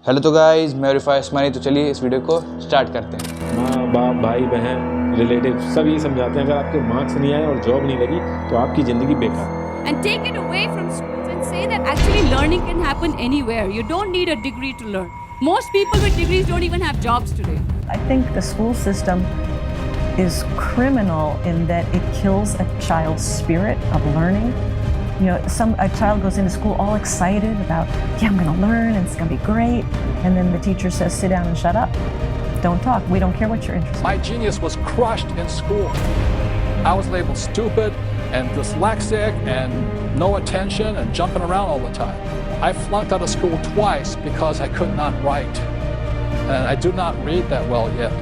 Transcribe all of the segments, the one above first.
Hello तो guys, मैं रिफा इस्मानी। तो चलिए इस वीडियो को स्टार्ट करते हैं। माँ बाप भाई बहन रिलेटिव सब यही समझाते हैं अगर आपके मार्क्स नहीं आए और जॉब नहीं लगी तो आपकी ज़िंदगी बेकार। And take it away from schools and say that actually learning can happen anywhere. You don't need a degree to learn. Most people with degrees don't even have jobs today. I think the school system is criminal in that it kills a child's spirit of learning. You know, a child goes into school all excited about, yeah, I'm going to learn and it's going to be great. And then the teacher says, sit down and shut up. Don't talk. We don't care what you're interested in. My genius was crushed in school. I was labeled stupid and dyslexic and no attention and jumping around all the time. I flunked out of school twice because I could not write. And I do not read that well yet.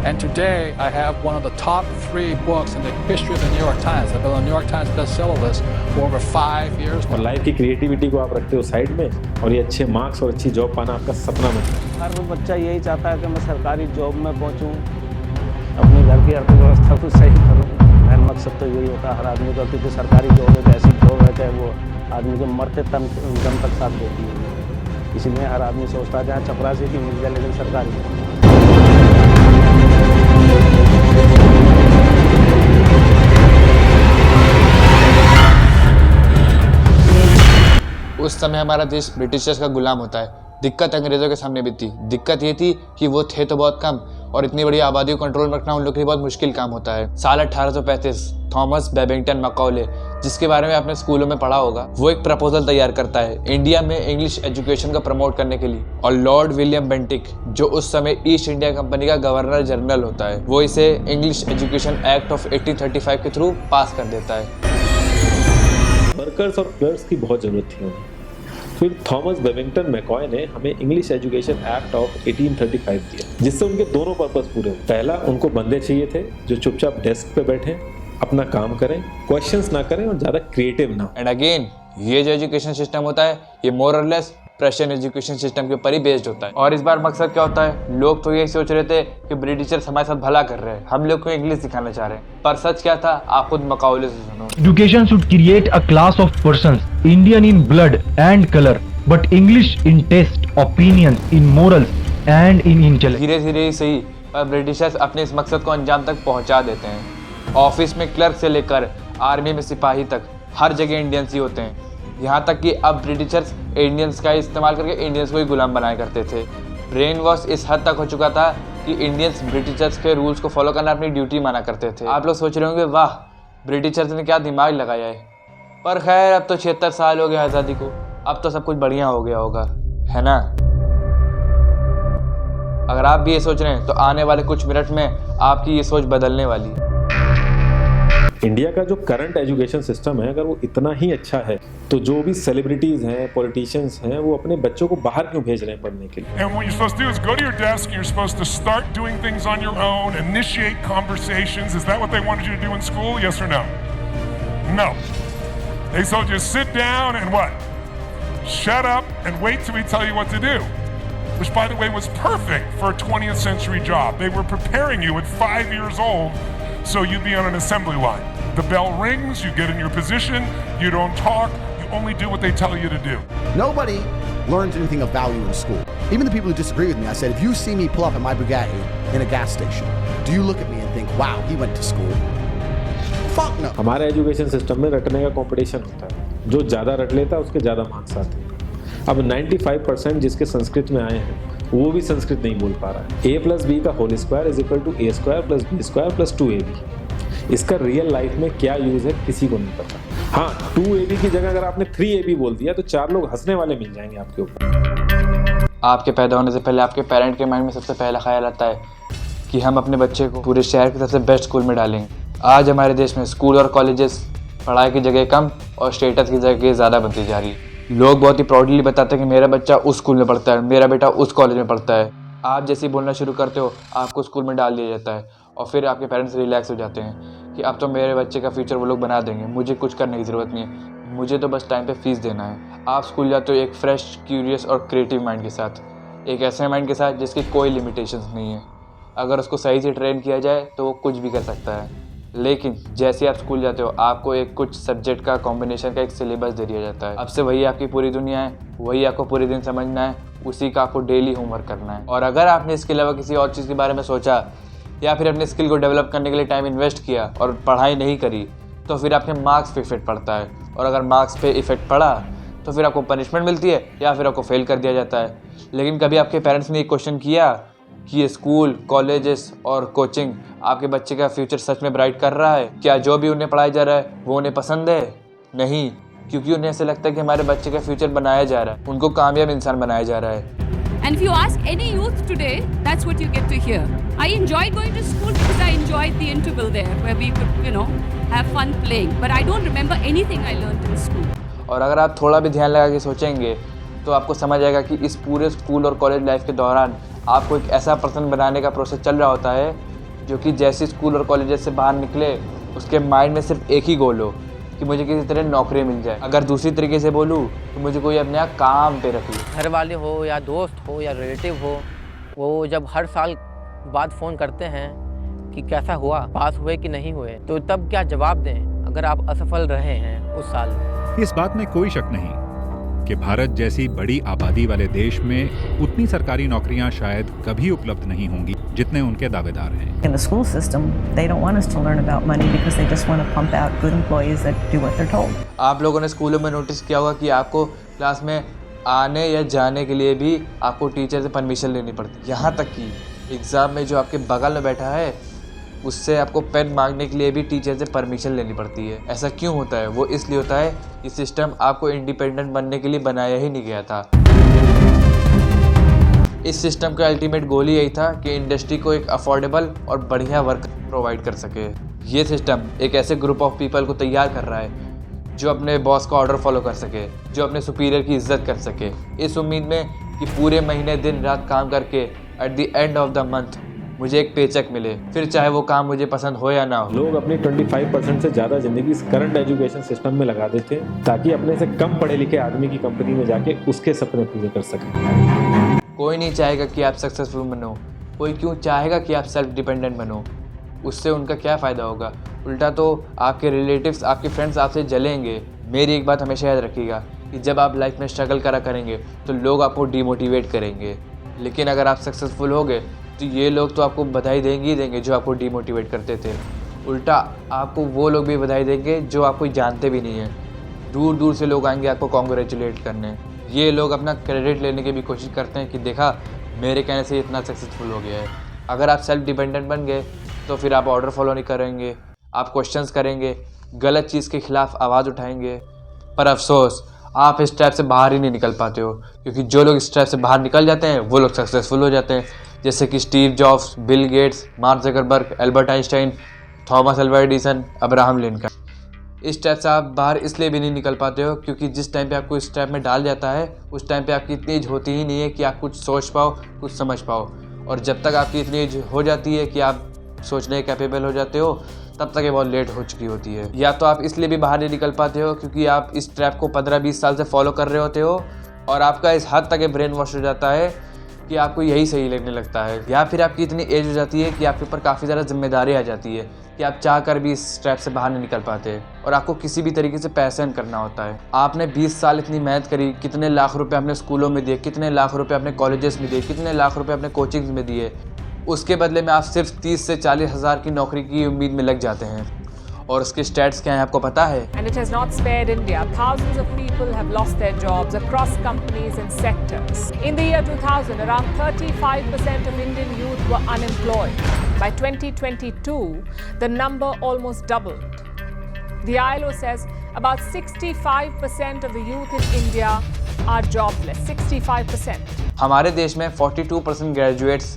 And today I have one of the top 3 books in the history of the New York Times. I've been on the New York Times bestseller list for over 5 years. और life की creativity को आप रखते हो side में और ये अच्छे मार्क्स और अच्छी जॉब पाना आपका सपना बन है। हर बच्चा यही चाहता है कि मैं सरकारी जॉब में पहुंचूं, अपने घर की अर्थव्यवस्था को सही करूं। मेन मकसद तो यही होता है हर आदमी का, क्योंकि सरकारी जॉब एक ऐसी जॉब है कि वो आदमी के मरते दम तक साथ देती है। इसलिए हर आदमी सोचता है जहाँ चपरासी की मिल जाए लेकिन सरकारी। उस समय हमारा देश ब्रिटिशर्स का गुलाम होता है। दिक्कत अंग्रेज़ों के सामने भी थी। दिक्कत ये थी कि वो थे तो बहुत कम और इतनी बड़ी आबादी को कंट्रोल में रखना उन लोगों के लिए बहुत मुश्किल काम होता है। साल 1835 थॉमस बेबिंगटन मैकॉले, जिसके बारे में आपने स्कूलों में पढ़ा होगा, वो एक प्रपोजल तैयार करता है इंडिया में इंग्लिश एजुकेशन को प्रमोट करने के लिए। और लॉर्ड विलियम बेंटिक, जो उस समय ईस्ट इंडिया कंपनी का गवर्नर जनरल होता है, वो इसे इंग्लिश एजुकेशन एक्ट ऑफ 1835 के थ्रू पास कर देता है। वर्कर्स और क्लर्क्स की बहुत ज़रूरत थी उन्हें। फिर थॉमस बेबिंगटन मैकॉय ने हमें इंग्लिश एजुकेशन एक्ट ऑफ 1835 दिया, जिससे उनके दोनों पर्पस पूरे हुए। पहला, उनको बंदे चाहिए थे जो चुपचाप डेस्क पे बैठे अपना काम करें, क्वेश्चंस ना करें और ज़्यादा क्रिएटिव ना। एंड अगेन, ये जो एजुकेशन सिस्टम होता है ये मोर और लेस प्रशियन एजुकेशन सिस्टम के ऊपर ही बेस्ड होता है। और इस बार मकसद क्या होता है, लोग तो यही सोच रहे थे कि ब्रिटिशर्स हमारे साथ भला कर रहे हैं, हम लोग को इंग्लिश सिखाना चाह रहे हैं। पर सच क्या था, आप खुद मकाउले से सुनो। Education should create a class of persons, Indian in blood and color, but English in taste, opinions, in morals and in intelligence. धीरे धीरे ही सही, पर ब्रिटिशर्स अपने इस मकसद को अंजाम तक पहुंचा देते हैं। ऑफिस में क्लर्क से लेकर आर्मी में सिपाही तक हर जगह इंडियंस ही होते हैं। यहाँ तक कि अब ब्रिटिशर्स इंडियंस का इस्तेमाल करके इंडियंस को ही गुलाम बनाया करते थे। ब्रेन वॉश इस हद तक हो चुका था कि इंडियंस ब्रिटिशर्स के रूल्स को फॉलो करना अपनी ड्यूटी माना करते थे। आप लोग सोच रहे होंगे, वाह ब्रिटिशर्स ने क्या दिमाग लगाया है। पर खैर, अब तो 76 साल हो गया आज़ादी को, अब तो सब कुछ बढ़िया हो गया होगा, है ना। अगर आप भी ये सोच रहे हैं तो आने वाले कुछ मिनट में आपकी ये सोच बदलने वाली है। इंडिया का जो करंट एजुकेशन सिस्टम है, अगर वो इतना ही अच्छा है तो जो भी सेलिब्रिटीज हैं, पॉलिटिशियंस हैं, वो अपने बच्चों को बाहर क्यों भेज रहे हैं पढ़ने के लिए? And what you're supposed to do is go to your desk and you're supposed to start doing things on your own, initiate conversations. Is that what they wanted you to do in school? Yes or no? No. They told you to sit down and what? Shut up and wait till we tell you what to do. Which, by the way, was perfect for a 20th century job. They were preparing you at 5 years old so you'd be on an assembly line. The bell rings, you get in your position, you don't talk, you only do what they tell you to do. Nobody learns anything of value in school. Even the people who disagree with me, I said, if you see me pull up at my Bugatti in a gas station, do you look at me and think, wow, he went to school? Fuck no. हमारे education system में रटने का competition होता है, जो ज़्यादा रट लेता है उसके ज़्यादा मार्क्स आते हैं। अब 95% जिसके संस्कृत में आए हैं वो भी संस्कृत नहीं बोल पा रहा है। a+b का whole square is equal to a² + b² + 2ab। इसका रियल लाइफ में क्या यूज़ है किसी को नहीं पता। हाँ, 2ab की जगह अगर आपने 3ab बोल दिया तो 4 लोग हंसने वाले मिल जाएंगे आपके ऊपर। आपके पैदा होने से पहले आपके पेरेंट के माइंड में सबसे पहला ख्याल आता है कि हम अपने बच्चे को पूरे शहर के सबसे बेस्ट स्कूल में डालेंगे। आज हमारे देश में स्कूल और कॉलेजेस पढ़ाई की जगह कम और स्टेटस की जगह ज़्यादा बनती जा रही है। लोग बहुत ही प्राउडली बताते हैं कि मेरा बच्चा उस स्कूल में पढ़ता है, मेरा बेटा उस कॉलेज में पढ़ता है। आप जैसे ही बोलना शुरू करते हो आपको स्कूल में डाल दिया जाता है और फिर आपके पेरेंट्स रिलैक्स हो जाते हैं कि अब तो मेरे बच्चे का फ्यूचर वो लोग बना देंगे, मुझे कुछ करने की ज़रूरत नहीं है, मुझे तो बस टाइम पे फीस देना है। आप स्कूल जाते हो एक फ्रेश, क्यूरियस और क्रिएटिव माइंड के साथ, एक ऐसे माइंड के साथ जिसकी कोई लिमिटेशंस नहीं है। अगर उसको सही से ट्रेन किया जाए तो वो कुछ भी कर सकता है। लेकिन जैसे आप स्कूल जाते हो आपको एक कुछ सब्जेक्ट का कॉम्बिनेशन का एक सिलेबस दे दिया जाता है। अब से वही आपकी पूरी दुनिया है, वही आपको पूरे दिन समझना है, उसी का आपको डेली होमवर्क करना है। और अगर आपने इसके अलावा किसी और चीज़ के बारे में सोचा या फिर अपने स्किल को डेवलप करने के लिए टाइम इन्वेस्ट किया और पढ़ाई नहीं करी तो फिर आपके मार्क्स पे इफेक्ट पड़ता है। और अगर मार्क्स पे इफेक्ट पड़ा तो फिर आपको पनिशमेंट मिलती है या फिर आपको फेल कर दिया जाता है। लेकिन कभी आपके पेरेंट्स ने एक क्वेश्चन किया कि ये स्कूल, कॉलेजेस और कोचिंग आपके बच्चे का फ्यूचर सच में ब्राइट कर रहा है? क्या जो भी उन्हें पढ़ाया जा रहा है वो उन्हें पसंद है? नहीं, क्योंकि उन्हें ऐसा लगता है कि हमारे बच्चे का फ्यूचर बनाया जा रहा है, उनको कामयाब इंसान बनाया जा रहा है। And if you ask any youth today, that's what you get to hear. I enjoyed going to school because I enjoyed the interval there where we could, have fun playing. But I don't remember anything I learned in school. और अगर आप थोड़ा भी ध्यान लगा के सोचेंगे तो आपको समझ आएगा कि इस पूरे स्कूल और कॉलेज लाइफ के दौरान आपको एक ऐसा पर्सन बनाने का प्रोसेस चल रहा होता है जो कि जैसे स्कूल और कॉलेज से बाहर निकले उसके माइंड में सिर्फ एक ही गोल हो कि मुझे किसी तरह नौकरी मिल जाए। अगर दूसरी तरीके से बोलूँ तो मुझे कोई अपने यहाँ काम पे रख ले। घर वाले हो या दोस्त हो या रिलेटिव हो, वो जब हर साल बाद फ़ोन करते हैं कि कैसा हुआ, पास हुए कि नहीं हुए, तो तब क्या जवाब दें अगर आप असफल रहे हैं उस साल? इस बात में कोई शक नहीं कि भारत जैसी बड़ी आबादी वाले देश में उतनी सरकारी नौकरियां शायद कभी उपलब्ध नहीं होंगी जितने उनके दावेदार हैं। In the school system, they don't want us to learn about money because they just want to pump out good employees that do what they're told. आप लोगों ने स्कूलों में नोटिस किया होगा कि आपको क्लास में आने या जाने के लिए भी आपको टीचर से परमिशन लेनी पड़ती है। यहाँ तक कि एग्ज़ाम में जो आपके बगल में बैठा है उससे आपको पेन मांगने के लिए भी टीचर से परमिशन लेनी पड़ती है। ऐसा क्यों होता है? वो इसलिए होता है कि सिस्टम आपको इंडिपेंडेंट बनने के लिए बनाया ही नहीं गया था। इस सिस्टम का अल्टीमेट गोल ही यही था कि इंडस्ट्री को एक अफोर्डेबल और बढ़िया वर्क प्रोवाइड कर सके। ये सिस्टम एक ऐसे ग्रुप ऑफ पीपल को तैयार कर रहा है जो अपने बॉस का ऑर्डर फॉलो कर सके, जो अपने सुपीरियर की इज्जत कर सके, इस उम्मीद में कि पूरे महीने दिन रात काम करके at the end of the month मुझे एक पेचेक मिले, फिर चाहे वो काम मुझे पसंद हो या ना हो। लोग अपनी 25% से ज़्यादा जिंदगी इस करंट एजुकेशन सिस्टम में लगा देते हैं ताकि अपने से कम पढ़े लिखे आदमी की कंपनी में जाके उसके सपने पूरे कर सकें। कोई नहीं चाहेगा कि आप सक्सेसफुल बनो, कोई क्यों चाहेगा कि आप सेल्फ डिपेंडेंट बनो? उससे उनका क्या फ़ायदा होगा? उल्टा तो आपके रिलेटिव्स, आपके फ्रेंड्स आपसे जलेंगे। मेरी एक बात हमेशा याद रखिएगा कि जब आप लाइफ में स्ट्रगल करा करेंगे तो लोग आपको डीमोटिवेट करेंगे, लेकिन अगर आप सक्सेसफुल होगे तो ये लोग तो आपको बधाई देंगे ही देंगे जो आपको डीमोटिवेट करते थे। उल्टा आपको वो लोग भी बधाई देंगे जो आपको जानते भी नहीं हैं। दूर दूर से लोग आएंगे आपको कॉन्ग्रेचुलेट करने। ये लोग अपना क्रेडिट लेने की भी कोशिश करते हैं कि देखा मेरे कहने से इतना सक्सेसफुल हो गया है। अगर आप सेल्फ डिपेंडेंट बन गए तो फिर आप ऑर्डर फॉलो नहीं करेंगे, आप क्वेश्चंस करेंगे, गलत चीज़ के खिलाफ आवाज़ उठाएंगे। पर अफसोस आप इस ट्रैप से बाहर ही नहीं निकल पाते हो, क्योंकि जो लोग इस ट्रैप से बाहर निकल जाते हैं वो लोग सक्सेसफुल हो जाते हैं, जैसे कि Steve jobs, Bill Gates, mark Zuckerberg, Albert Einstein, Thomas Alva Edison, Abraham Lincoln. इस ट्रैप से आप बाहर इसलिए भी नहीं निकल पाते हो क्योंकि जिस टाइम पे आपको इस ट्रैप में डाल जाता है उस टाइम पे आपकी इतनी एज होती ही नहीं है कि आप कुछ सोच पाओ, कुछ समझ पाओ। और जब तक आपकी इतनी एज हो जाती है कि आप सोचने कैपेबल हो जाते हो तब तक ये बहुत लेट हो चुकी होती है। या तो आप इसलिए भी बाहर नहीं निकल पाते हो क्योंकि आप इस ट्रैप को 15-20 साल से फॉलो कर रहे होते हो और आपका इस हद तक ब्रेन वॉश हो जाता है कि आपको यही सही लगने लगता है। या फिर आपकी इतनी एज हो जाती है कि आपके ऊपर काफ़ी ज़्यादा जिम्मेदारी आ जाती है कि आप चाह कर भी इस ट्रैप से बाहर नहीं निकल पाते और आपको किसी भी तरीके से पैसे अर्न करना होता है। आपने 20 साल इतनी मेहनत करी, कितने लाख रुपए आपने स्कूलों में दिए, कितने लाख रुपए आपने कॉलेजेस में दिए, कितने लाख रुपए आपने कोचिंग्स में दिए, उसके बदले में आप सिर्फ 30 से 40 हज़ार की नौकरी की उम्मीद में लग जाते हैं। और उसके स्टैट्स क्या हैं आपको पता है? And it has not spared India. Thousands of people have lost their jobs across companies and sectors. In the year 2000, around 35% of Indian youth were unemployed. By 2022, the number almost doubled. The ILO says about 65% of the youth in India are jobless. 65%. हमारे देश में 42% graduates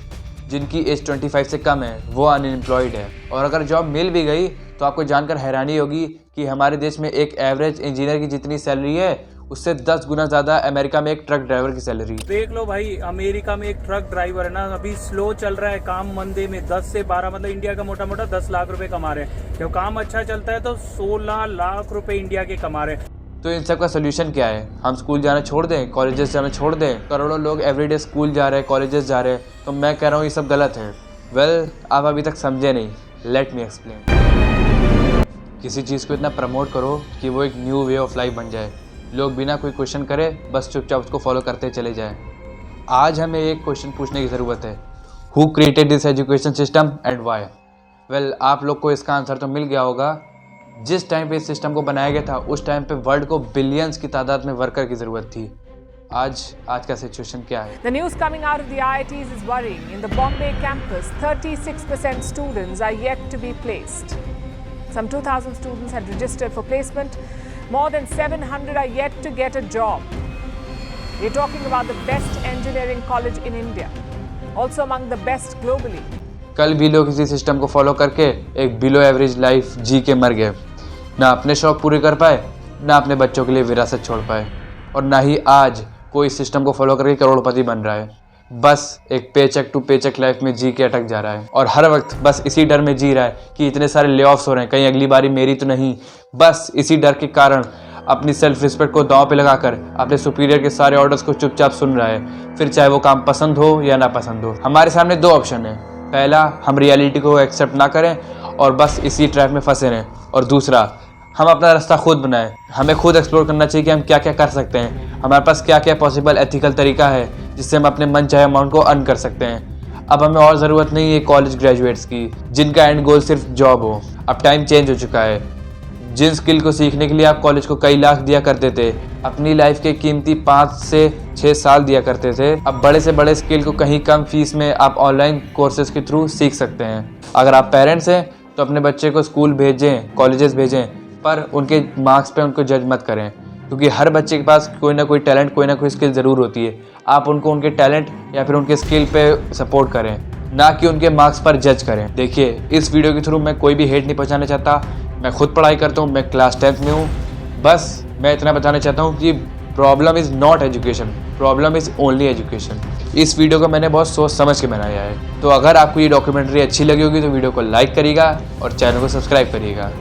जिनकी as 25 से कम है वो unemployed है। और अगर जॉब मिल भी गई तो आपको जानकर हैरानी होगी कि हमारे देश में एक एवरेज इंजीनियर की जितनी सैलरी है उससे 10 गुना ज़्यादा अमेरिका में एक ट्रक ड्राइवर की सैलरी। देख लो भाई, अमेरिका में एक ट्रक ड्राइवर है ना, अभी स्लो चल रहा है काम, मंदे में 10 से 12 मतलब इंडिया का मोटा मोटा 10 लाख रुपए कमा रहे हैं। जब काम अच्छा चलता है तो 16 लाख रुपए इंडिया के कमा रहे हैं। तो इन सब का सोल्यूशन क्या है? हम स्कूल जाना छोड़ दें, कॉलेजेस जाना छोड़ दें? करोड़ों लोग एवरीडे स्कूल जा रहे हैं, कॉलेजेस जा रहे हैं, तो मैं कह रहा हूँ ये सब गलत है। वेल, आप अभी तक समझे नहीं। Let me explain. किसी चीज़ को इतना प्रमोट करो कि वो एक न्यू वे ऑफ लाइफ बन जाए, लोग बिना कोई क्वेश्चन करे बस चुपचाप उसको फॉलो करते चले जाएं। आज हमें एक क्वेश्चन पूछने की ज़रूरत है, who created this education system and why? Well, आप लोग को इसका आंसर तो मिल गया होगा। जिस टाइम पे इस सिस्टम को बनाया गया था उस टाइम पे वर्ल्ड को बिलियंस की तादाद में वर्कर की ज़रूरत थी। आज का सिचुएशन क्या है? The news coming out of the IITs is worrying. In the Bombay campus, 36% students are yet to be placed. Some 2,000 students had registered for placement. More than 700 are yet to get a job. We're talking about the best engineering college in India, also among the best globally. कल भी लोग इसी system को follow करके एक below average life जी के मर गए, ना अपने शौक पूरे कर पाए, ना अपने बच्चों के लिए विरासत छोड़ पाए, और ना ही आज कोई सिस्टम को फॉलो करके करोड़पति बन रहा है। बस एक पेचेक टू पेचेक लाइफ में जी के अटक जा रहा है और हर वक्त बस इसी डर में जी रहा है कि इतने सारे ले ऑफ्स हो रहे हैं, कहीं अगली बारी मेरी तो नहीं। बस इसी डर के कारण अपनी सेल्फ रिस्पेक्ट को दांव पे लगाकर अपने सुपीरियर के सारे ऑर्डर्स को चुपचाप सुन रहा है, फिर चाहे वो काम पसंद हो या ना पसंद हो। हमारे सामने दो ऑप्शन है, पहला हम रियलिटी को एक्सेप्ट ना करें और बस इसी ट्रैप में फंसे रहें, और दूसरा हम अपना रास्ता खुद बनाएं। हमें खुद एक्सप्लोर करना चाहिए कि हम क्या क्या कर सकते हैं, हमारे पास क्या क्या पॉसिबल एथिकल तरीका है जिससे हम अपने मन चाहे अमाउंट को अर्न कर सकते हैं। अब हमें और ज़रूरत नहीं है कॉलेज ग्रेजुएट्स की जिनका एंड गोल सिर्फ जॉब हो। अब टाइम चेंज हो चुका है। जिन स्किल को सीखने के लिए आप कॉलेज को कई लाख दिया करते थे, अपनी लाइफ के कीमती 5 से 6 साल दिया करते थे, अब बड़े से बड़े स्किल को कहीं कम फीस में आप ऑनलाइन कोर्सेज के थ्रू सीख सकते हैं। अगर आप पेरेंट्स हैं तो अपने बच्चे को स्कूल भेजें, कॉलेजेस भेजें, पर उनके मार्क्स पे उनको जज मत करें, क्योंकि हर बच्चे के पास कोई ना कोई टैलेंट, कोई ना कोई स्किल ज़रूर होती है। आप उनको उनके टैलेंट या फिर उनके स्किल पे सपोर्ट करें, ना कि उनके मार्क्स पर जज करें। देखिए, इस वीडियो के थ्रू मैं कोई भी हेट नहीं पहुंचाना चाहता। मैं खुद पढ़ाई करता हूँ, मैं क्लास 10th में हूँ। बस मैं इतना बताना चाहता हूँ कि problem is not education, problem is only education. इस वीडियो को मैंने बहुत सोच समझ के बनाया है। तो अगर आपको ये डॉक्यूमेंट्री अच्छी लगी होगी तो वीडियो को लाइक करिएगा और चैनल को सब्सक्राइब करिएगा।